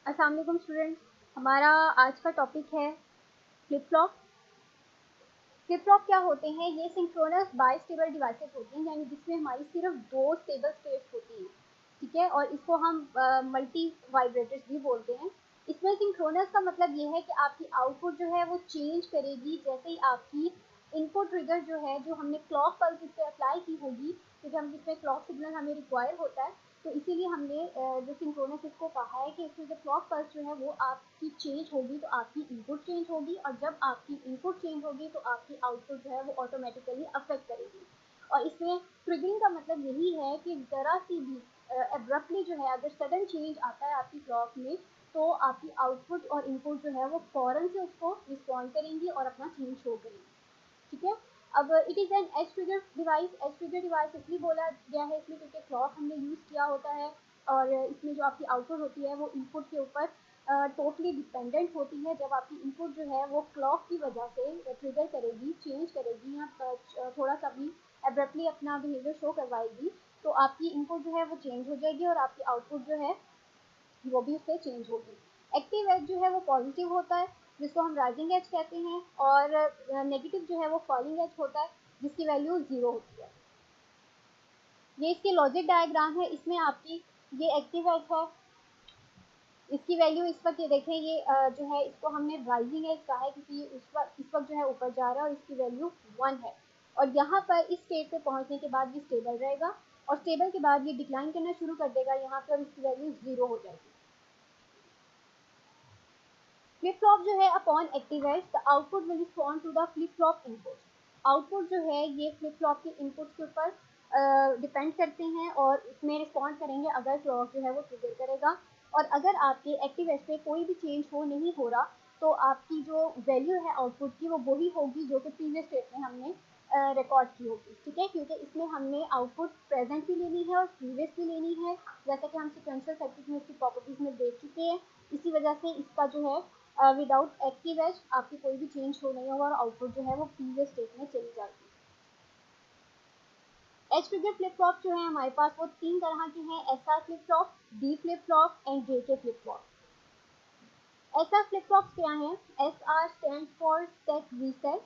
अस्सलाम वालेकुम स्टूडेंट्स, हमारा आज का टॉपिक है फ्लिप फ्लॉप। फ्लिप फ्लॉप क्या होते हैं? ये सिंक्रोनस बाइस्टेबल डिवाइसेस होते हैं, यानी जिसमें हमारी सिर्फ दो स्टेबल स्टेट्स होती हैं, ठीक है। और इसको हम मल्टी वाइब्रेटर्स भी बोलते हैं। इसमें सिंक्रोनस का मतलब ये है कि आपकी आउटपुट जो है वो चेंज करेगी जैसे ही आपकी इनपुट ट्रिगर जो है, जो हमने क्लॉक पल्स इस पर अप्लाई की होगी, क्योंकि हम इसमें क्लॉक सिग्नल हमें रिक्वायर होता है, तो इसीलिए हमने जो सिंक्रोनस इसको कहा है कि इसमें जो क्लॉक पल्स जो है वो आपकी चेंज होगी तो आपकी इनपुट चेंज होगी, और जब आपकी इनपुट चेंज होगी तो आपकी आउटपुट जो है वो ऑटोमेटिकली अफेक्ट करेगी। और इसमें ट्रिगरिंग का मतलब यही है कि ज़रा सी भी एब्रप्टली जो है, अगर सडन चेंज आता है आपकी क्लॉक में, तो आपकी आउटपुट और इनपुट जो है वो फ़ौरन से उसको रिस्पॉन्ड करेंगी और अपना चेंज शो करेंगी, ठीक है। अब it is an edge trigger device. Edge trigger device इसलिए बोला गया है इसलिए क्योंकि क्लॉक हमने यूज़ किया होता है, और इसमें जो आपकी आउटपुट होती है वो इनपुट के ऊपर टोटली डिपेंडेंट होती है। जब आपकी इनपुट जो है वो क्लॉक की वजह से ट्रिगर करेगी, चेंज करेगी, या थोड़ा सा भी एब्रप्टली अपना बिहेवियर शो करवाएगी, तो आपकी इनपुट जो है वो चेंज हो जाएगी और आपकी आउटपुट जो है वो भी उससे चेंज होगी। एक्टिव एज जो है वो पॉजिटिव होता है, जिसको हम राइजिंग एज कहते हैं, और नेगेटिव जो है वो फॉलिंग एज होता है, जिसकी वैल्यू 0 होती है। ये इसकी लॉजिक डायग्राम है। इसमें आपकी ये एक्टिव एज है, इसकी वैल्यू इस वक्त ये देखें, ये जो है इसको हमने राइजिंग एज कहा है क्योंकि ये इस वक्त जो है ऊपर जा रहा है और इसकी वैल्यू 1 है। और यहाँ पर इस स्टेट पे पहुँचने के बाद ये स्टेबल रहेगा, और स्टेबल के बाद ये डिक्लाइन करना शुरू कर देगा यहाँ पर, इसकी वैल्यू 0 हो जाएगी। फ्लिप फ्लॉप जो है upon activate the output will respond to the flip flop input. Output जो है ये फ्लिप फ्लॉप के इनपुट के ऊपर डिपेंड करते हैं और इसमें रिस्पॉन्ड करेंगे अगर क्लॉक जो है वो ट्रिगर करेगा। और अगर आपके एक्टिवेट पे कोई भी चेंज नहीं हो रहा, तो आपकी जो वैल्यू है आउटपुट की वो वही होगी जो कि प्रीवियस स्टेट में हमने रिकॉर्ड की होगी, ठीक है। क्योंकि इसमें हमने आउटपुट प्रेजेंट भी लेनी है और प्रीवियस भी लेनी है, जैसा कि हम सिक्वेंशियल सर्किट में इसकी प्रॉपर्टीज में देख चुके हैं। इसी वजह से इसका जो है विदाउट एक्टिव एज आपकी कोई भी चेंज हो नहीं होगा और आउटपुट जो है वो प्रीवियस स्टेट में चली जाएगी। एज ट्रिगर फ्लिप फ्लॉप जो है हमारे पास वो 3 तरह के हैं: S R flip flop, D flip flop and J K flip flop. S R flip flop क्या है? S R stand for set reset,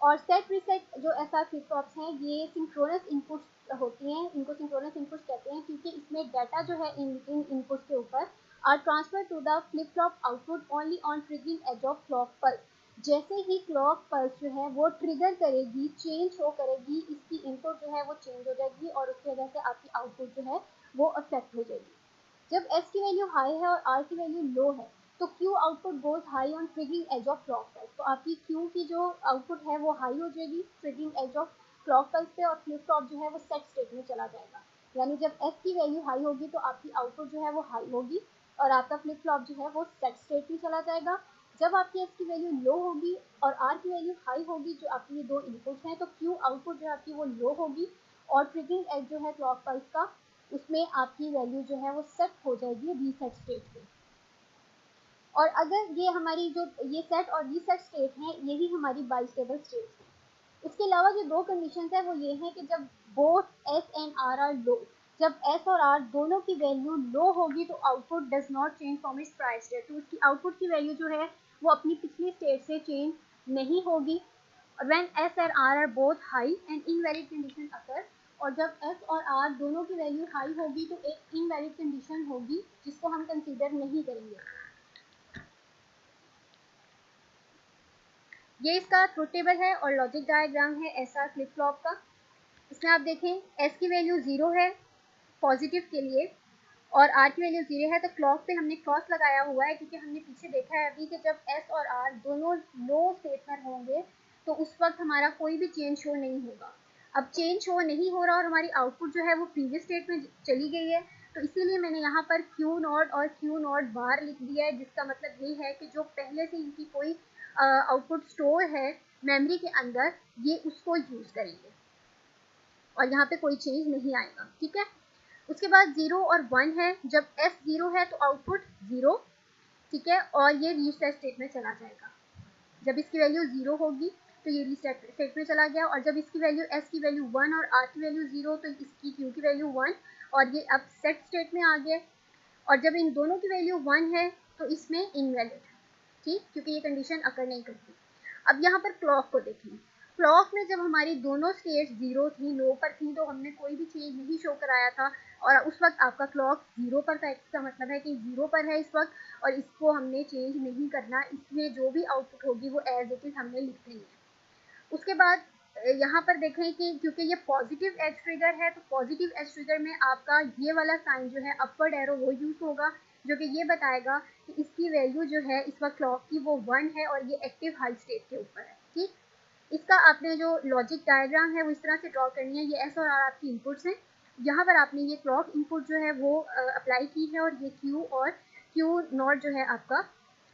और सेट रीसेट जो एस आर फ्लिप फ्लॉप्स हैं ये सिंक्रोनस इनपुट्स होती हैं। इनको सिंक्रोनस इनपुट्स कहते हैं क्योंकि इसमें डाटा जो है इन इनपुट्स के ऊपर are transfer to the flip flop output only on triggering edge of clock pulse. जैसे ही क्लॉक पल्स जो है वो ट्रिगर करेगी, चेंज हो करेगी, इसकी इनपुट जो है वो चेंज हो जाएगी और उसकी वजह से आपकी आउटपुट जो है वो अफेक्ट हो जाएगी। जब एस की वैल्यू हाई है और आर की वैल्यू लो है, तो Q output goes high on triggering edge of clock pulse. तो आपकी क्यू की जो आउटपुट है वो हाई हो जाएगी triggering edge of clock pulse पे, और फ्लिप फ्लॉप जो है वो सेट स्टेट में चला जाएगा। यानी जब एस की वैल्यू हाई होगी तो आपकी आउटपुट जो है वो हाई होगी और आपका फ्लिप फ्लॉप जो है वो सेट स्टेट में चला जाएगा। जब आपकी एस की वैल्यू लो होगी और आर की वैल्यू हाई होगी, जो आपकी ये दो इनपुट्स हैं, तो क्यू आउटपुट जो है आपकी वो लो होगी और ट्रिगरिंग एज जो है क्लॉक पल्स का, उसमें आपकी वैल्यू जो है वो सेट हो जाएगी रीसेट स्टेट पे। और अगर ये हमारी जो ये सेट और रीसेट स्टेट है, यही हमारी बाइस्टेबल स्टेट है। इसके अलावा जो दो कंडीशंस है वो ये है कि जब बोथ एस एंड आर लो, जब एस और आर दोनों की वैल्यू लो होगी तो output does not change from its prior state. तो उसकी आउटपुट की वैल्यू जो है वो अपनी पिछली स्टेट से चेंज नहीं होगी। When S and R both high and invalid condition occur, और जब एस और आर दोनों की वैल्यू हाई होगी तो एक इनवैलिड कंडीशन होगी जिसको हम कंसीडर नहीं करेंगे। ये इसका ट्रुथ टेबल है और लॉजिक डायग्राम है एस आर फ्लिप फ्लॉप का। इसमें आप देखें एस की वैल्यू 0 है पॉजिटिव के लिए और आर की वैल्यू 0 है, तो क्लॉक पे हमने क्रॉस लगाया हुआ है क्योंकि हमने पीछे देखा है अभी कि जब एस और आर दोनों लो स्टेट में होंगे तो उस वक्त हमारा कोई भी चेंज शो नहीं होगा। अब चेंज शो नहीं हो रहा और हमारी आउटपुट जो है वो प्रीवियस स्टेट में चली गई है, तो इसीलिए मैंने यहाँ पर क्यू नॉट और क्यू नॉट बार लिख दिया है, जिसका मतलब ये है कि जो पहले से इनकी कोई आउटपुट स्टोर है मेमोरी के अंदर, ये उसको यूज़ करेंगे और यहाँ पे कोई चेंज नहीं आएगा, ठीक है। उसके बाद 0 और 1 है। जब एस 0 है तो आउटपुट 0, ठीक है, और ये रीसेट स्टेट में चला जाएगा। जब इसकी वैल्यू 0 होगी तो ये रीसेट स्टेट में चला गया, और जब इसकी वैल्यू एस की वैल्यू 1 और आर की वैल्यू 0 तो इसकी क्यू की वैल्यू 1 और ये अब सेट स्टेट में आ गया। और जब इन दोनों की वैल्यू 1 है तो इसमें इनवैलिड, ठीक, क्योंकि ये कंडीशन अकर नहीं करती। अब यहाँ पर क्लॉक को देखें, क्लॉक में जब हमारी दोनों स्टेट्स जीरो थी, लो पर थी, तो हमने कोई भी चेंज नहीं शो कराया था और उस वक्त आपका क्लॉक जीरो पर था। इसका मतलब है कि जीरो पर है इस वक्त और इसको हमने चेंज नहीं करना, इसमें जो भी आउटपुट होगी वो एज इट इज हमने लिख देनी है। उसके बाद यहाँ पर देखें कि क्योंकि ये पॉजिटिव एज ट्रिगर है तो पॉजिटिव एज ट्रिगर में आपका ये वाला साइन जो है अपवर्ड एरो वो यूज होगा, जो कि ये बताएगा कि इसकी वैल्यू जो है इस वक्त क्लॉक की वो 1 है और ये एक्टिव हाई स्टेट के ऊपर है, ठीक। इसका आपने जो लॉजिक डायग्राम है वो इस तरह से ड्रॉ करनी है। ये एस और आर आपकी इनपुट्स हैं, यहाँ पर आपने ये क्लॉक इनपुट जो है वो अप्लाई की है और ये क्यू और क्यू नॉट जो है आपका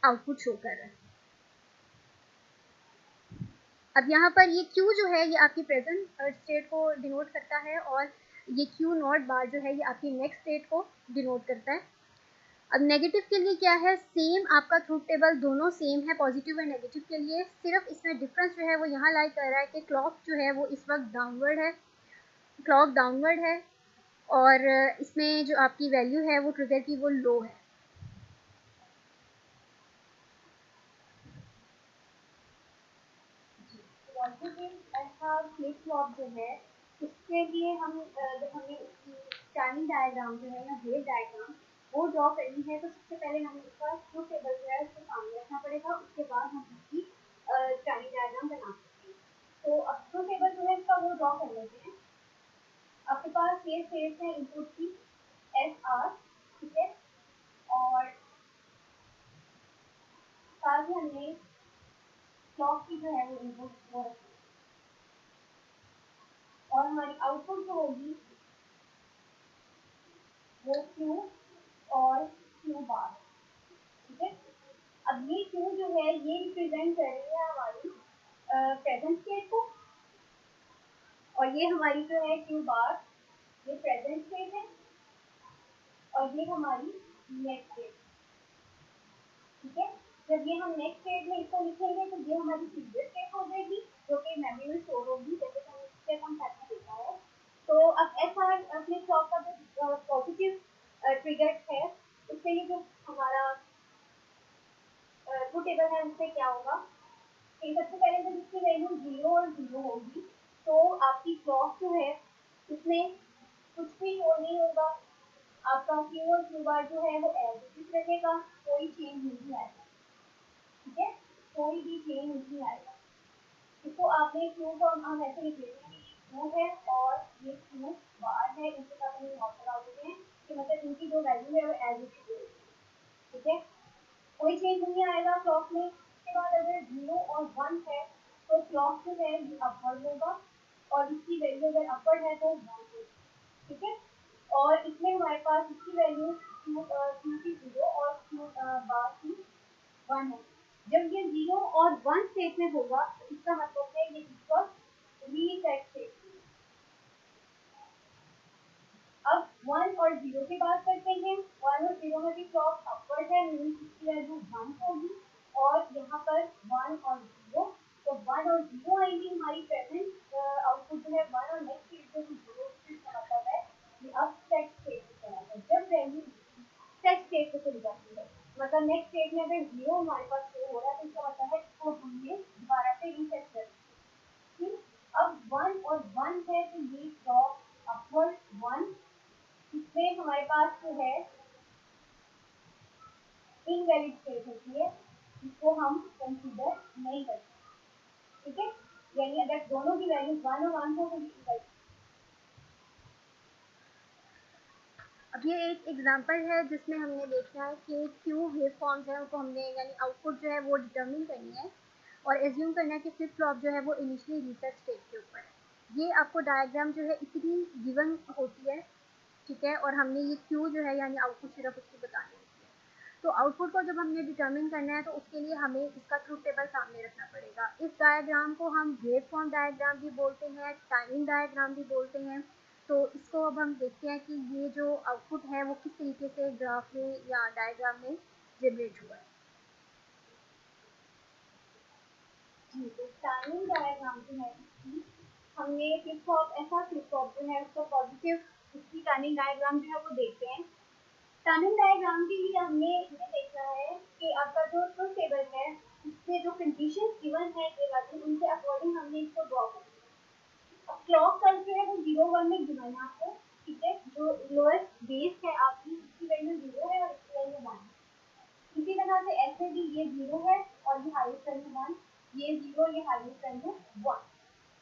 आउटपुट शो कर रहा है। अब यहाँ पर ये Q जो है ये आपकी प्रेजेंट स्टेट को डिनोट करता है और ये Q नॉट बार जो है ये आपकी नेक्स्ट स्टेट को डिनोट करता है। अब नेगेटिव के लिए क्या है, सेम आपका ट्रूथ टेबल दोनों सेम है पॉजिटिव और नेगेटिव के लिए, सिर्फ इसमें डिफरेंस जो है वो यहाँ लाई कर रहा है कि क्लॉक जो है वो इस वक्त डाउनवर्ड है, क्लॉक डाउनवर्ड है और इसमें जो आपकी वैल्यू है वो ट्रिगर की वो लो है। ऐसा फ्लिप फ्लॉप जो है उसके लिए हम जब हमें उसकी टाइमिंग डायग्राम जो है या वेव डायग्राम वो ड्रॉ करनी है तो सबसे पहले हमें इसका ट्रूथ टेबल जो है उसको सामने रखना पड़ेगा, उसके बाद हम इसकी टाइमिंग डायग्राम बना सकते हैं। तो अब ट्रूथ टेबल जो है इसका वो ड्रॉ कर लेते हैं। आपके पास ये स्टेट्स है इनपुट की एस आर, ठीक है, और साथ ही हमने क्लॉक की जो है वो इनपुट वो रखी और हमारी आउटपुट जो होगी वो क्यू और क्यू बार, ठीक है। अब ये क्यू जो है ये रिप्रेजेंट कर रही है हमारी प्रेजेंट स्टेट को और ये हमारी जो है क्यू बार ये प्रेजेंट स्टेट है और ये हमारी नेक्स्ट स्टेट, ठीक है। जब ये हम नेक्स्ट स्टेट में इसको लिखेंगे तो ये हमारी प्रीवियस स्टेट हो जाएगी जो कि मेमोरी में स्टोर होगी, जैसे हमने स्टेप हम पहले देखा है। तो अब ऐसा अपने क्लॉक का जो पॉजिटिव ट्रिगर है उससे ये जो हमारा ट्रूथ टेबल है उससे क्या होगा कि सबसे पहले जब इसकी वैल्यू 0 और 0 होगी तो आपकी क्लॉक जो है उसमें कुछ भी शो नहीं होगा, आपका क्यू और क्यू बार जो है वो एज इट इज रहेगा, कोई चेंज नहीं आएगा, ठीक है, कोई भी चेंज नहीं आएगा। इसको आपने क्यू को हम ऐसे लिख लेते हैं कि क्यू है और ये क्यू बार है, इनके साथ हम नॉट लगा देते हैं कि मतलब इनकी जो वैल्यू है वो एज इट इज रहेगी, ठीक है, कोई चेंज नहीं आएगा क्लॉक में। उसके बाद अगर 0 और 1 है तो क्लॉक जो है ये अपवर्ड होगा और इसकी वैल्यू अगर अपवर्ड है तो 1 होगी, ठीक है। और इसमें हमारे पास इसकी वैल्यू क्यू की 0 और क्यू बार की 1 है। जब ये 0 और 1 स्टेट में होगा तो इसका मतलब है ये इस वक्त रीसेट स्टेट। अब 1 और 0 की बात करते हैं। 1 और 0 में भी क्लॉक अपवर्ड है, मींस इसकी वैल्यू 1 होगी और यहाँ पर 1 और 0, तो 1 और 0 आएंगी हमारी प्रेजेंट आउटपुट जो है 1 और नेक्स्ट स्टेट जो 0 इसका मतलब है कि अब सेट स्टेट की तरह है। जब वैल्यू सेट स्टेट पे चली जाती है मतलब नेक्स्ट स्टेट में अगर 0 हमारे पास शो हो रहा है तो इसका मतलब है इसको हमने दोबारा से रीसेट कर दिया। अब 1 और 1 है तो ये क्लॉक अपवर्ड 1, इसमें हमारे पास जो है इनवैलिड स्टेट होती है जिसको हम कंसीडर नहीं करते, ठीक है, यानी अगर दोनों की वैल्यू 1 और 1 हो तो इनवैलिड। अब ये एक एग्जांपल है जिसमें हमने देखा है कि क्यों वेव फॉर्म्स हैं उनको हमने यानी आउटपुट जो है वो डिटरमिन करनी है और एज्यूम करना है कि फ्लिप फ्लॉप जो है वो इनिशियली रीसेट स्टेट के ऊपर है। ये आपको डायग्राम जो है इतनी गिवन होती है, ठीक है, और हमने ये क्यू जो है यानी आउटपुट सिर्फ उसकी बतानी होती है। तो आउटपुट को जब हमने डिटरमिन करना है तो उसके लिए हमें इसका ट्रूथ टेबल सामने रखना पड़ेगा। इस डायग्राम को हम वेव फॉर्म डायग्राम भी बोलते हैं, टाइमिंग डायग्राम भी बोलते हैं। तो इसको अब हम देखते हैं कि ये जो आउटपुट है वो किस तरीके से ग्राफ में या डायग्राम में जनरेट हुआ है। जी, तो टाइमिंग डायग्राम जो है हमने फ्लिप फ्लॉप ऐसा फ्लिप फ्लॉप जो है उसका पॉजिटिव उसकी टाइमिंग डायग्राम जो है वो देखते हैं। टाइमिंग डायग्राम के लिए हमने ये देखना है कि आपका जो ट्रुथ टेबल है उसमें जो कंडीशन गिवन है ये वाली, उनके अकॉर्डिंग हमने इसको ड्रॉ करना है। अब क्लॉक पल्स जो है वो 0 1 में गिवन है आपको, ठीक है। जो लोएस्ट बेस है आपकी इसकी वैल्यू 0 है और इसकी वैल्यू 1 है। इसी तरह से ऐसे भी ये 0 है और ये हाईएस्ट वैल्यू 1, ये 0, ये हाईएस्ट वैल्यू 1।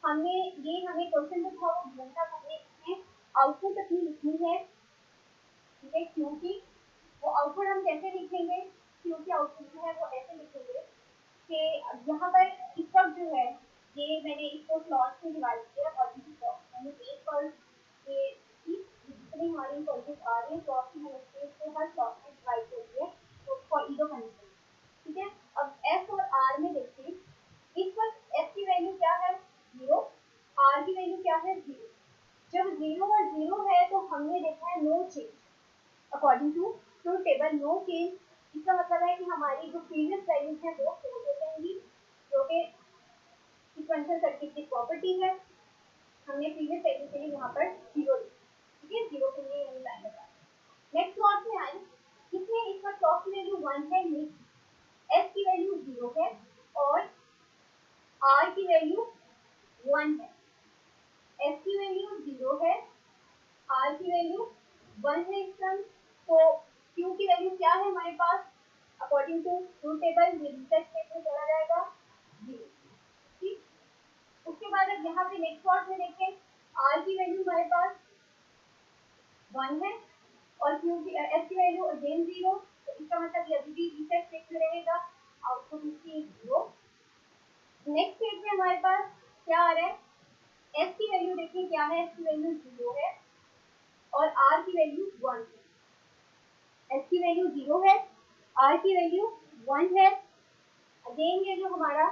हमने ये हमें क्वेश्चन जो था वो गिवन था, हमने इसमें आउटपुट अपनी लिखनी है, ठीक है। क्योंकि वो आउटपुट हम कैसे लिखेंगे, क्योंकि आउटपुट जो है वो ऐसे लिखेंगे कि यहाँ पर इस वक्त जो है ये मैंने इसको स्लॉट में डिवाइड किया और मैंने एक पल्स ये जितनी हमारी पल्सेस आ रही है स्लॉट की मैंने इसको हर स्लॉट में डिवाइड कर दिया तो फॉर ईदो कंडीशन, ठीक है। अब एस और आर में देखते हैं, इस वक्त एस की वैल्यू क्या है 0, आर की वैल्यू क्या है 0। जब 0 और 0 है तो हमने देखा है no change according to truth table, no change. इसका मतलब है कि हमारी जो प्रीवियस वैल्यूज है वो स्टोर हो जाएंगी, जो कि सीक्वेंशियल सर्किट की प्रॉपर्टी है। हमने प्रीवियस वैल्यू के लिए यहाँ पर 0 लिखा, ठीक है, 0 के लिए यही लाइन लगा। नेक्स्ट क्लॉक में आए, इसमें इसका क्लॉक की वैल्यू 1 है, एस की वैल्यू 0 है और आर की वैल्यू 1 है। एस की वैल्यू 0 है, आर की वैल्यू 1 है इस टर्म। तो क्यू की वैल्यू क्या है हमारे पास अकॉर्डिंग टू ट्रुथ टेबल, ये रिसेट स्टेट में चला जाएगा 0, ठीक। उसके बाद अब यहाँ पे नेक्स्ट पार्ट में देखें, आर की वैल्यू हमारे पास 1 है और क्यू की एस की वैल्यू अगेन 0, तो इसका मतलब ये अभी भी रिसेट स्टेट में रहेगा, आउटपुट इसकी 0। नेक्स्ट स्टेट में हमारे पास क्या आ रहा है, एस की वैल्यू देखिए क्या है, एस की वैल्यू 0 है और आर की वैल्यू 1 है। एस की वैल्यू 0 है, आर की वैल्यू 1 है। अगेन ये जो हमारा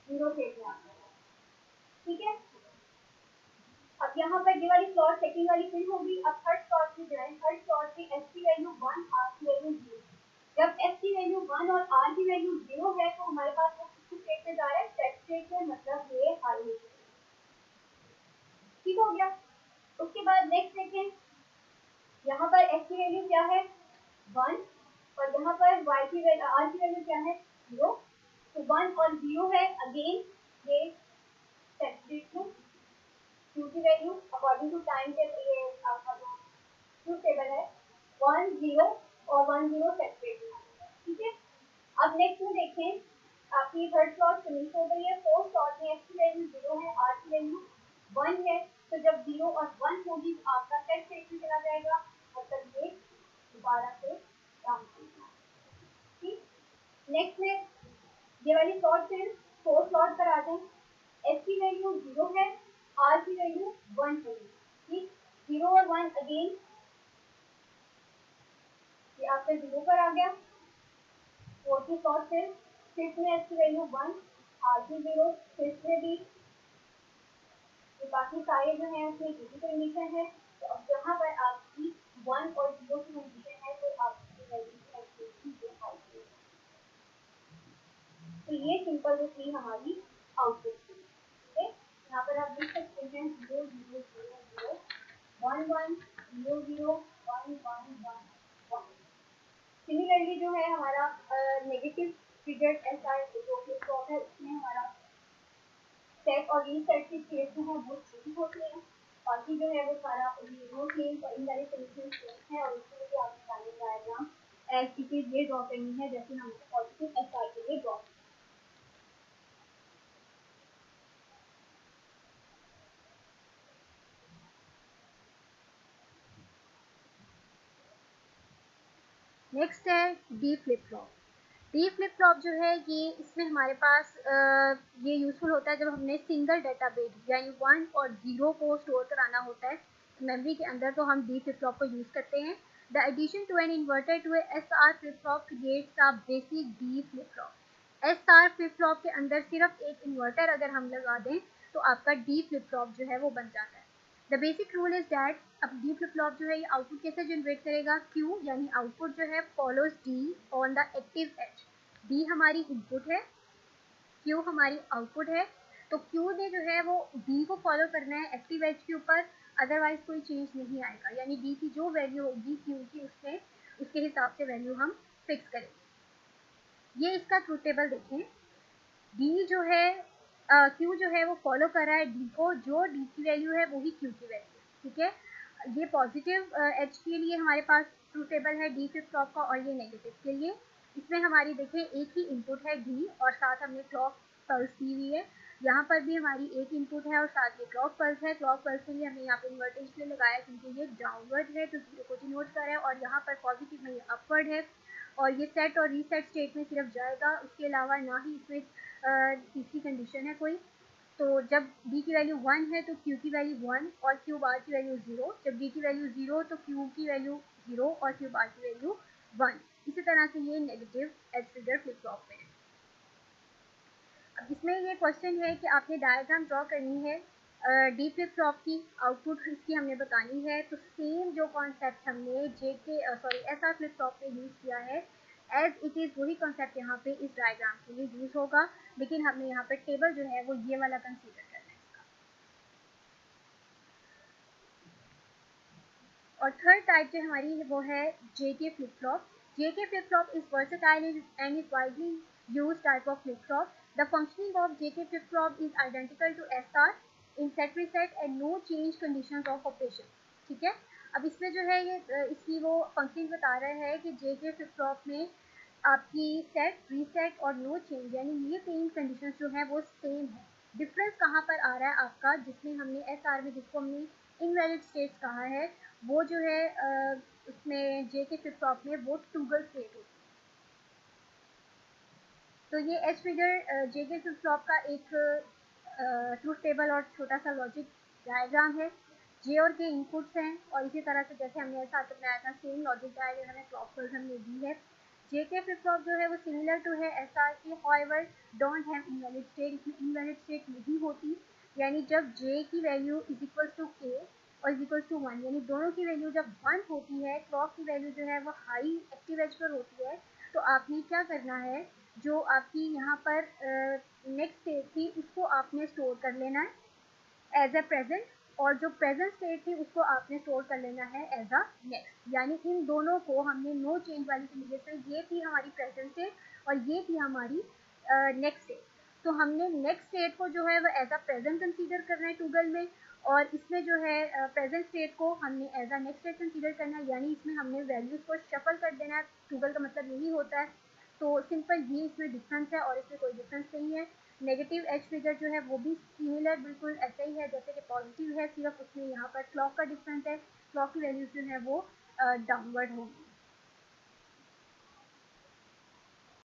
0 स्टेट में आता है, ठीक है। अब यहाँ पर ये वाली स्लॉट सेकंड वाली फिल होगी। अब थर्ड स्लॉट में जाए, थर्ड स्लॉट में एस की वैल्यू 1, आर की वैल्यू 0। जब एस की वैल्यू 1 और आर की वैल्यू 0 है तो हमारे पास वो किस स्टेट में जा रहा है, सेट स्टेट में, मतलब ये हाई है, ठीक हो गया। उसके बाद नेक्स्ट देखें, यहाँ पर एक्स की वैल्यू क्या है 1 और यहाँ पर वाई की वैल्यू आर की वैल्यू क्या है 0। तो 1 और 0 है, अगेन ये सेट स्टेट में। क्यू की value according to time table, ये आपका जो ट्रुथ टेबल है 1 0 और 1 0 सेट स्टेट में, ठीक है। अब नेक्स्ट में देखें, आपकी थर्ड स्लॉट फिनिश हो गई है। फोर्थ स्लॉट में एक्स की वैल्यू 0 है, आर की वैल्यू 1 है। तो जब 0 और 1 होगी तो आपका सेट स्टेट में चला जाएगा, मतलब ये दोबारा से काम करेगा, ठीक। नेक्स्ट में ये वाली स्लॉट फिर फोर्थ स्लॉट पर आ जाए, एस की वैल्यू 0 है, आर की वैल्यू 1 है, ठीक। 0 और 1 अगेन ये आपका 0 पर आ गया। फोर्थ स्लॉट फिर फिफ्थ में एस की वैल्यू 1, आर की 0, फिफ्थ में भी तो बाकी सारे जो है उसमें किसी कंडीशन है। तो अब जहाँ पर आपकी 1 और 0 की कंडीशन है तो आपकी वैल्यू है। तो ये सिंपल जो थी हमारी आउटपुट थी, ठीक है। यहाँ पर आप देख सकते हैं 0 0 0 0 1 1 0 0 1 1 1 1। सिमिलरली जो है हमारा नेगेटिव ट्रिगर्ड एसआर जो फ्लिप फ्लॉप है उसमें हमारा सेट और रीसेट की केस जो है वो छोटी होती है। बाकी जो है वो सारा नो चेंज और इनडायरेक्ट सोल्यूशन है और उसके लिए आपको timing diagram as it is ये ड्रॉ करनी है जैसे हमने पॉजिटिव एसआर के लिए ड्रॉ। नेक्स्ट है D flip flop. D flip flop जो है ये इसमें हमारे पास ये यूज़फुल होता है जब हमने सिंगल डाटा बिट यानी 1 और 0 को स्टोर कराना होता है मेमोरी के अंदर, तो हम डी फ्लिप फ्लॉप को यूज़ करते हैं। The addition to an inverter to S R flip flop creates a basic D flip flop. S R flip flop के अंदर सिर्फ एक इन्वर्टर अगर हम लगा दें तो आपका डी फ्लिप फ्लॉप जो है वो बन जाता है। The basic rule is that अब डी फ्लिप फ्लॉप जो है ये आउटपुट कैसे जनरेट करेगा, क्यू यानी आउटपुट जो है follows D on the active edge. D हमारी इनपुट है, क्यू हमारी आउटपुट है। तो क्यू ने जो है वो डी को फॉलो करना है एक्टिव एज के ऊपर। अदरवाइज कोई चेंज नहीं आएगा, यानी डी की जो वैल्यू होगी क्यू की उसके हिसाब से वैल्यू हम फिक्स करेंगे। ये इसका ट्रूथ टेबल देखें, डी जो है क्यू जो है वो फॉलो कर रहा है डी को, जो डी की वैल्यू है वही क्यू की वैल्यू, ठीक है। ये पॉजिटिव एच के लिए हमारे पास ट्रूथ टेबल है डी फ्लिप फ्लॉप का, और ये नेगेटिव के लिए। इसमें हमारी देखिए एक ही इनपुट है डी, और साथ हमने क्लॉक पल्स दी हुई है। यहाँ पर भी हमारी एक इनपुट है और साथ में क्लॉक पल्स है। क्लॉक पल्स के लिए हमने यहाँ पे इन्वर्टेड इसलिए लगाया क्योंकि ये डाउनवर्ड है तो 0 को डिनोट कर रहा है, और यहाँ पर पॉजिटिव में ये अपवर्ड है, और ये सेट और रीसेट स्टेट में सिर्फ जाएगा, उसके अलावा ना ही इसमें तीसरी कंडीशन है कोई। तो जब d की वैल्यू 1 है तो q की वैल्यू 1 और q बार की वैल्यू 0, जब d की वैल्यू 0 तो q की वैल्यू 0 और q बार की वैल्यू 1। इसी तरह से ये negative edge trigger flip flop में है। अब इसमें ये क्वेश्चन है कि आपने डायग्राम ड्रॉ करनी है डी फ्लिप फ्लॉप की, आउटपुट इसकी हमने बतानी है। तो सेम जो कॉन्सेप्ट हमने एस आर फ्लिप फ्लॉप में यूज़ किया है एज इट इज़, वही कॉन्सेप्ट यहाँ पे इस डायग्राम के लिए यूज़ होगा, लेकिन हमने यहाँ पे टेबल जो है वो ये वाला कंसीडर करना है इसका। और थर्ड टाइप जो हमारी है वो है JK flip flop. JK flip flop is versatile and is widely used type of flip flop. The functioning of JK flip flop is identical to SR in set reset and no change conditions of operation. ठीक है, अब इसमें जो है ये इसकी वो functioning बता रहा है कि JK फ्लिप फ्लॉप में आपकी सेट, रीसेट और नो चेंज यानी ये तीन कंडीशंस जो है वो सेम है। डिफरेंस कहाँ पर आ रहा है आपका, जिसमें हमने SR में जिसको हमने इनवैलिड स्टेट्स कहा है, वो जो है उसमें JK फ्लिप फ्लॉप में वो टूगल स्टेट होती है। तो ये H trigger JK flip flop का एक ट्रूथ टेबल और छोटा सा लॉजिक डायग्राम है। जे और के इनपुट्स हैं, और इसी तरह से जैसे हमने ऐसा बनाया था सेम लॉजिक डायग्राम हमें क्लॉक पल्स हमने दी है। JK फ्लिप फ्लॉप जो है वो सिमिलर टू है SR के, however don't have invalid state, इसमें इनवैलिड स्टेट नहीं होती, यानी जब J की वैल्यू इज इक्वल टू K और इज इक्वल टू 1, यानी दोनों की वैल्यू जब 1 होती है, क्लॉक की वैल्यू जो है वो हाई एक्टिव एज पर होती है, तो आपने क्या करना है, जो आपकी यहाँ पर नेक्स्ट स्टेट थी उसको आपने स्टोर कर लेना है एज अ प्रेजेंट, और जो प्रेजेंट स्टेट थी उसको आपने स्टोर कर लेना है एज अ नेक्स्ट। यानी इन दोनों को हमने नो चेंज वाली कंडीशन, ये थी हमारी प्रेजेंट स्टेट और ये थी हमारी नेक्स्ट स्टेट। तो हमने नेक्स्ट स्टेट को जो है वो एज अ प्रेजेंट कंसीडर करना है टूगल में, और इसमें जो है प्रेजेंट स्टेट को हमने as a next state consider करना है, यानी इसमें हमने वैल्यूज़ को शफल कर देना है। टूगल का मतलब यही होता है। तो सिंपल ये इसमें डिफरेंस है और इसमें कोई डिफरेंस नहीं है। नेगेटिव एज फिगर जो है वो भी सिमिलर बिल्कुल ऐसा ही है जैसे कि पॉजिटिव है, सिर्फ उसमें यहाँ पर क्लॉक का डिफरेंस है, क्लॉक की वैल्यूज जो है वो डाउनवर्ड होंगी।